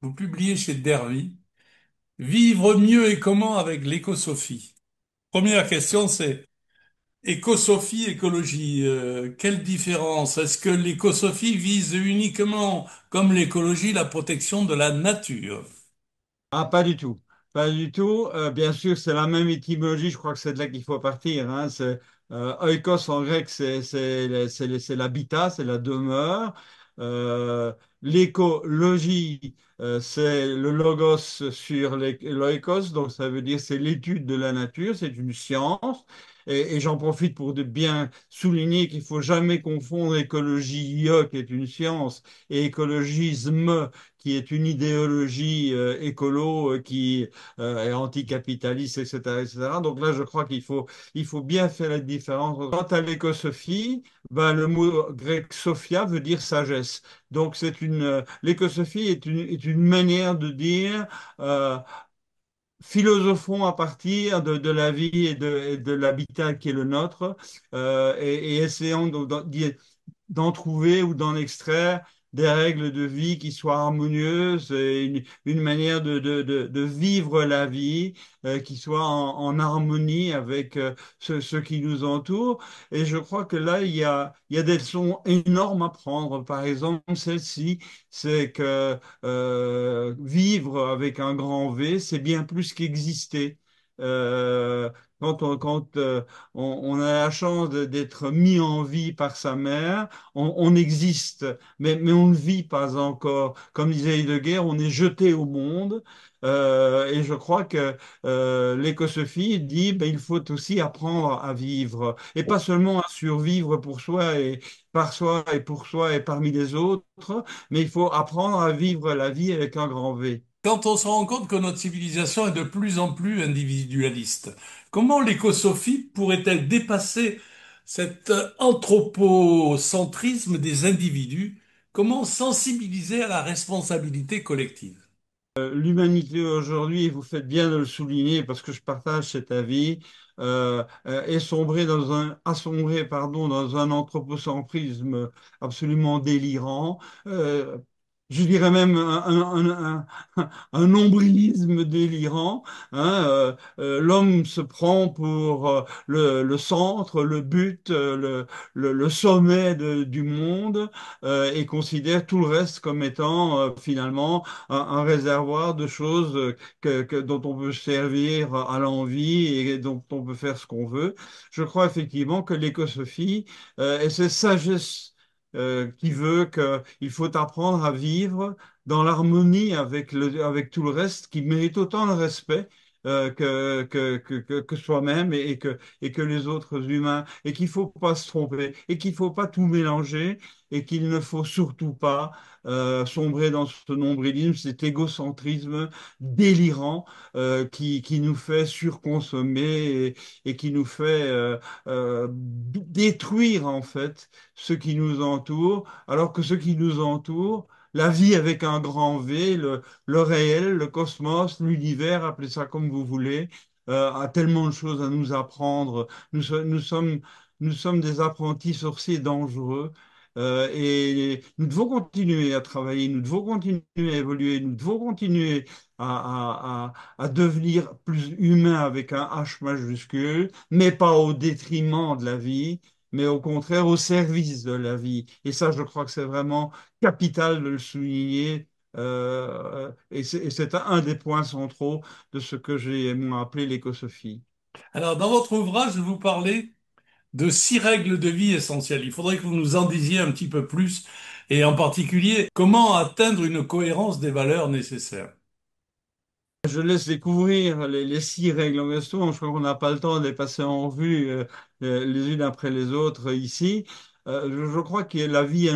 Vous publiez chez Derby. Vivre mieux et comment avec l'écosophie? Première question, c'est écosophie, écologie. Quelle différence? Est-ce que l'écosophie vise uniquement, comme l'écologie, la protection de la nature? Ah, pas du tout. Pas du tout. Bien sûr, c'est la même étymologie. Je crois que c'est de là qu'il faut partir, hein. C'est, oikos en grec, c'est l'habitat, c'est la demeure. L'écologie, c'est le logos sur l'oikos, donc ça veut dire c'est l'étude de la nature, c'est une science. Et j'en profite pour de bien souligner qu'il faut jamais confondre écologie, qui est une science, et écologisme, qui est une idéologie écolo qui est anticapitaliste, etc., etc. Donc là, je crois qu'il faut bien faire la différence. Quant à l'écosophie, ben, le mot grec sophia veut dire sagesse. Donc l'écosophie est une manière de dire euh, philosophons à partir de la vie et de l'habitat qui est le nôtre, et essayons d'en trouver ou d'en extraire des règles de vie qui soient harmonieuses, et une manière de vivre la vie qui soit en harmonie avec ce qui nous entoure. Et je crois que là, il y a des leçons énormes à prendre. Par exemple, celle-ci, c'est que vivre avec un grand V, c'est bien plus qu'exister. Euh, quand on a la chance d'être mis en vie par sa mère, on existe, mais on ne vit pas encore. Comme disait Heidegger, on est jeté au monde. Et je crois que l'écosophie dit ben, il faut aussi apprendre à vivre, et pas seulement à survivre pour soi et par soi et pour soi et parmi les autres, mais il faut apprendre à vivre la vie avec un grand V. Quand on se rend compte que notre civilisation est de plus en plus individualiste, comment l'écosophie pourrait-elle dépasser cet anthropocentrisme des individus? Comment sensibiliser à la responsabilité collective? L'humanité aujourd'hui, et vous faites bien de le souligner parce que je partage cet avis, est assombrer, pardon, dans un anthropocentrisme absolument délirant. Euh, je dirais même un nombrilisme délirant, hein. L'homme se prend pour le centre, le but, le sommet du monde, et considère tout le reste comme étant finalement un réservoir de choses dont on peut se servir à l'envi et dont on peut faire ce qu'on veut. Je crois effectivement que l'écosophie et cette sagesse qui veut qu'il faut apprendre à vivre dans l'harmonie avec tout le reste, qui mérite autant de respect que soi-même et que les autres humains, et qu'il faut pas se tromper, et qu'il faut pas tout mélanger, et qu'il ne faut surtout pas sombrer dans ce nombrilisme, cet égocentrisme délirant qui nous fait surconsommer, et qui nous fait détruire en fait ce qui nous entoure, alors que ce qui nous entoure, la vie avec un grand V, le réel, le cosmos, l'univers, appelez ça comme vous voulez, a tellement de choses à nous apprendre. Nous sommes des apprentis sorciers dangereux. Et nous devons continuer à travailler, nous devons continuer à évoluer, nous devons continuer à devenir plus humains avec un H majuscule, mais pas au détriment de la vie, mais au contraire au service de la vie. Et ça, je crois que c'est vraiment capital de le souligner. Et c'est un des points centraux de ce que j'ai moi appelé l'écosophie. Alors, dans votre ouvrage, vous parlez de 6 règles de vie essentielles. Il faudrait que vous nous en disiez un petit peu plus, et en particulier, comment atteindre une cohérence des valeurs nécessaires. Je laisse découvrir les 6 règles en question. Je crois qu'on n'a pas le temps de les passer en revue les unes après les autres ici. Je crois que la vie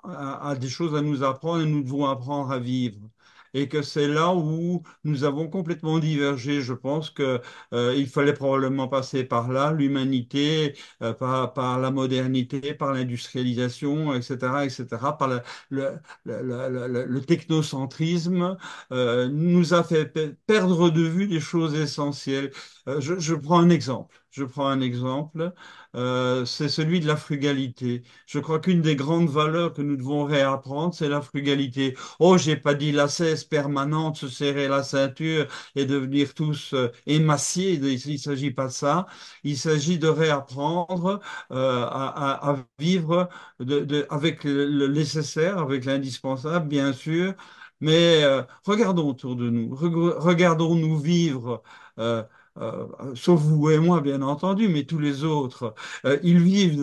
a des choses à nous apprendre, et nous devons apprendre à vivre. Et que c'est là où nous avons complètement divergé. Je pense que il fallait probablement passer par là, l'humanité, par la modernité, par l'industrialisation, etc., etc., par le technocentrisme nous a fait perdre de vue des choses essentielles. Je prends un exemple. je prends un exemple, c'est celui de la frugalité. Je crois qu'une des grandes valeurs que nous devons réapprendre, c'est la frugalité. Oh, j'ai pas dit la cesse permanente, se serrer la ceinture et devenir tous émaciés. Il s'agit pas de ça. Il s'agit de réapprendre à vivre avec le nécessaire, avec l'indispensable, bien sûr. Mais regardons autour de nous, regardons-nous vivre. euh, Sauf vous et moi, bien entendu, mais tous les autres, ils vivent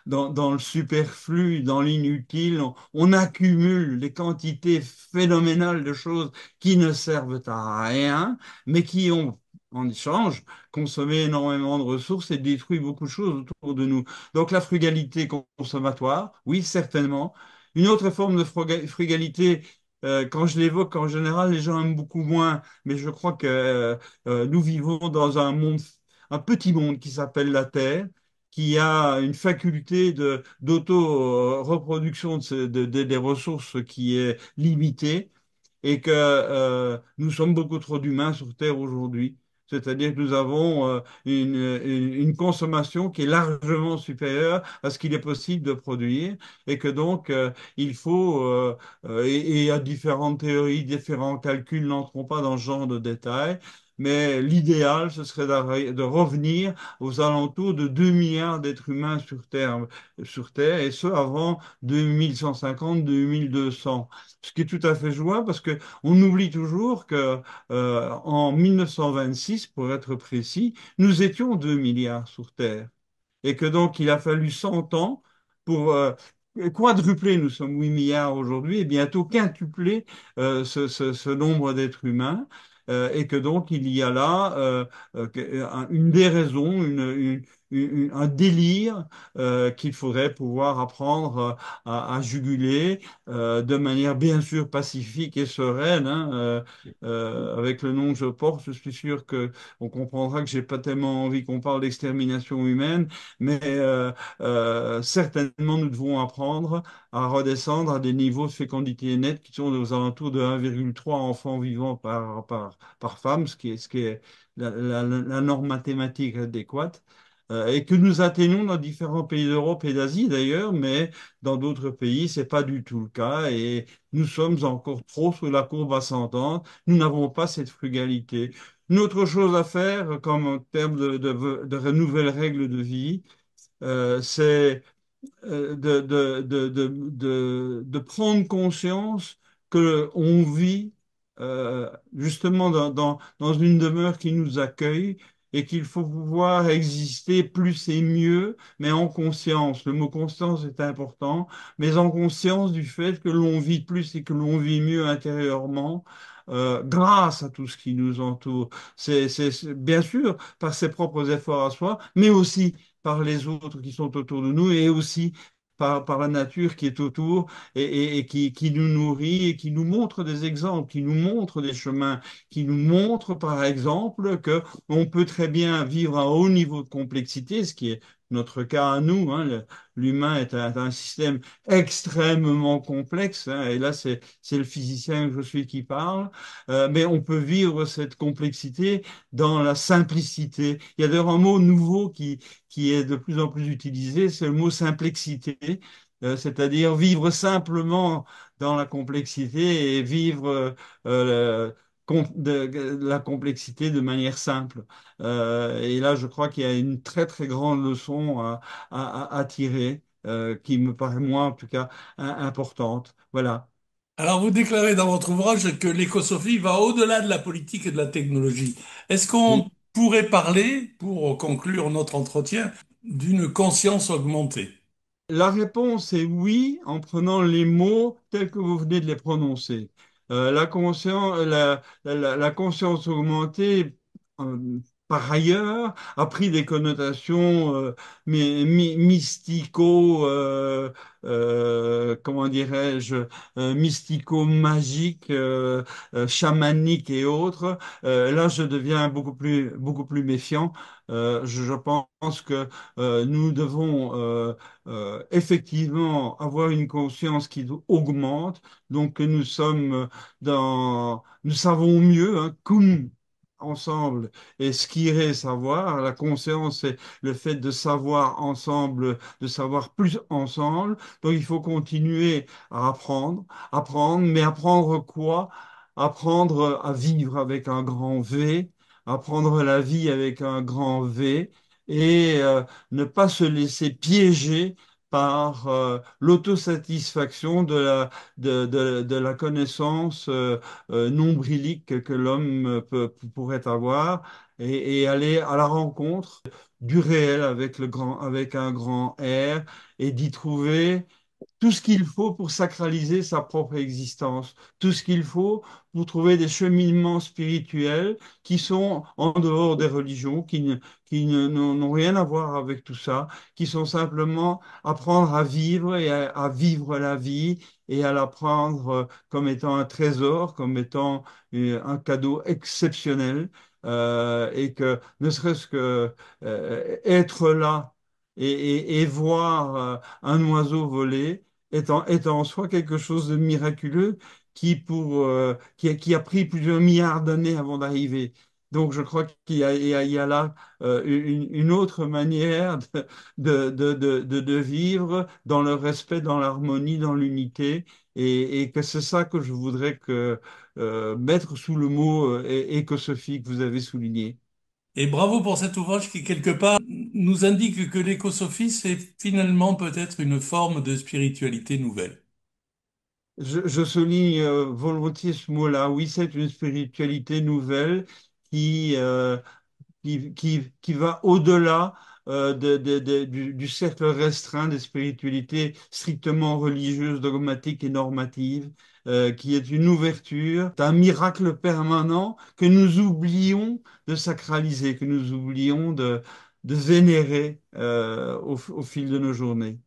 dans le superflu, dans l'inutile. On accumule des quantités phénoménales de choses qui ne servent à rien, mais qui ont, en échange, consommé énormément de ressources et détruit beaucoup de choses autour de nous. Donc la frugalité consommatoire, oui, certainement. Une autre forme de frugalité, quand je l'évoque, en général, les gens aiment beaucoup moins, mais je crois que nous vivons dans un monde, un petit monde qui s'appelle la Terre, qui a une faculté d'auto-reproduction des ressources qui est limitée et que nous sommes beaucoup trop d'humains sur Terre aujourd'hui. C'est-à-dire que nous avons une consommation qui est largement supérieure à ce qu'il est possible de produire et que donc il faut, et à différentes théories, différents calculs n'entrons pas dans ce genre de détails, mais l'idéal, ce serait de revenir aux alentours de 2 milliards d'êtres humains sur Terre, et ce avant 2150, 2200. Ce qui est tout à fait jouable parce que on oublie toujours que en 1926, pour être précis, nous étions 2 milliards sur Terre et que donc il a fallu 100 ans pour quadrupler, nous sommes 8 milliards aujourd'hui, et bientôt quintupler ce nombre d'êtres humains, et que donc il y a là une déraison, un délire qu'il faudrait pouvoir apprendre à juguler de manière bien sûr pacifique et sereine, hein, avec le nom que je porte, je suis sûr que on comprendra que j'ai pas tellement envie qu'on parle d'extermination humaine, mais certainement, nous devons apprendre à redescendre à des niveaux de fécondité nette qui sont aux alentours de 1,3 enfants vivants par femme, ce qui est la norme mathématique adéquate. Et que nous atteignons dans différents pays d'Europe et d'Asie d'ailleurs, mais dans d'autres pays, c'est pas du tout le cas et nous sommes encore trop sur la courbe ascendante. Nous n'avons pas cette frugalité. Une autre chose à faire, comme en termes de nouvelles règles de vie, c'est de prendre conscience que on vit justement dans une demeure qui nous accueille et qu'il faut pouvoir exister plus et mieux, mais en conscience. Le mot conscience est important, mais en conscience du fait que l'on vit plus et que l'on vit mieux intérieurement. Grâce à tout ce qui nous entoure. Bien sûr par ses propres efforts à soi, mais aussi par les autres qui sont autour de nous et aussi par la nature qui est autour et qui nous nourrit et qui nous montre des exemples, qui nous montre des chemins, qui nous montre par exemple que on peut très bien vivre à un haut niveau de complexité, ce qui est notre cas à nous, hein. L'humain est un système extrêmement complexe, hein, et là c'est le physicien que je suis qui parle, mais on peut vivre cette complexité dans la simplicité. Il y a d'ailleurs un mot nouveau qui est de plus en plus utilisé, c'est le mot simplexité, c'est-à-dire vivre simplement dans la complexité et vivre la complexité de manière simple. Et là, je crois qu'il y a une très très grande leçon à tirer, qui me paraît moi en tout cas importante. Voilà. Alors, vous déclarez dans votre ouvrage que l'écosophie va au-delà de la politique et de la technologie. Est-ce qu'on Oui. pourrait parler, pour conclure notre entretien, d'une conscience augmentée? La réponse est oui, en prenant les mots tels que vous venez de les prononcer. La conscience augmentée, euh, par ailleurs, a pris des connotations mystico, comment dirais-je, mystico-magiques, chamaniques et autres. Là, je deviens beaucoup plus méfiant. Je pense que nous devons effectivement avoir une conscience qui augmente, donc que nous sommes nous savons mieux, hein, cum ensemble et ce qui irait savoir. La conscience, c'est le fait de savoir ensemble, de savoir plus ensemble. Donc il faut continuer à apprendre, apprendre, mais apprendre quoi? Apprendre à vivre avec un grand V, apprendre la vie avec un grand V et ne pas se laisser piéger par l'autosatisfaction de la connaissance nombrilique que l'homme pourrait avoir et aller à la rencontre du réel avec avec un grand R et d'y trouver tout ce qu'il faut pour sacraliser sa propre existence, tout ce qu'il faut pour trouver des cheminements spirituels qui sont en dehors des religions, n'ont rien à voir avec tout ça, qui sont simplement apprendre à vivre et à vivre la vie et à la prendre comme étant un trésor, comme étant un cadeau exceptionnel, et que ne serait-ce que être là et voir un oiseau voler, est en soi quelque chose de miraculeux qui a pris plusieurs milliards d'années avant d'arriver. Donc je crois qu'il y a là une autre manière de vivre dans le respect, dans l'harmonie, dans l'unité, et que c'est ça que je voudrais mettre sous le mot écosophie que vous avez souligné. Et bravo pour cet ouvrage qui, quelque part, nous indique que l'écosophie, c'est finalement peut-être une forme de spiritualité nouvelle. Je souligne volontiers ce mot-là. Oui, c'est une spiritualité nouvelle qui, euh, qui va au-delà du cercle restreint des spiritualités strictement religieuses, dogmatiques et normatives, qui est une ouverture, un miracle permanent que nous oublions de sacraliser, que nous oublions de vénérer au fil de nos journées.